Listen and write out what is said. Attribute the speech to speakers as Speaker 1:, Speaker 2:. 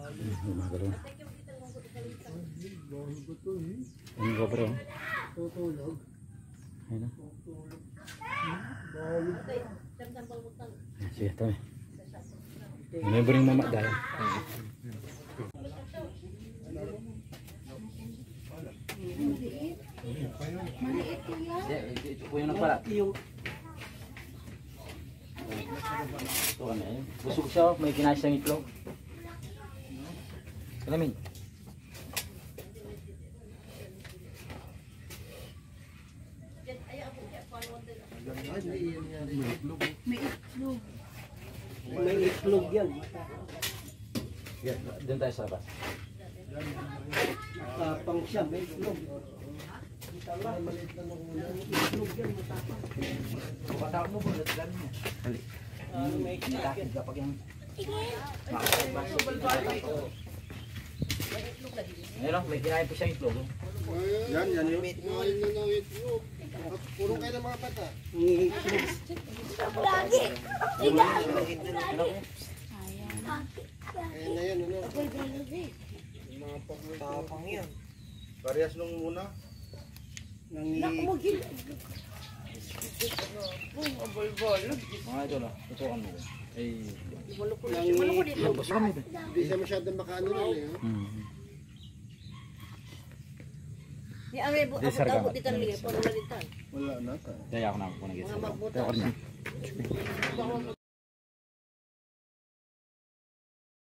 Speaker 1: Gumagalaw na. Ano ba bro? Ayun na. Sige, ito eh. Remembering mama dahil. Ito po yung nagpala. Ito kami eh. Busog siya, may kinais siyang itlog. Salamin.
Speaker 2: May itlog yan.
Speaker 1: Doon tayo sa labas.
Speaker 2: Matapang siya, may itlog. Maliit na nung itlog yan, matapang.
Speaker 1: Patawag mo po, natilan mo. Hali.
Speaker 2: May itlog yan.
Speaker 1: Kapag yung... Meron, may kinain po siyang itlog.
Speaker 3: Yan yung itlog. Puro kayo ng mga bata.
Speaker 4: Lagi. Ikaw.
Speaker 3: Ayan na yan, ano? Mga pagtapang yan. Parehas nung muna.
Speaker 4: Nakumugil.
Speaker 1: Mga ito na, ito kami. Ay...
Speaker 3: Hindi siya masyadong makaano rin eh.
Speaker 4: Ni ame bu abot dito nila, puro nalitan.
Speaker 3: Wala na.
Speaker 1: Kaya ako na ako nag-isa. Kaya ako na.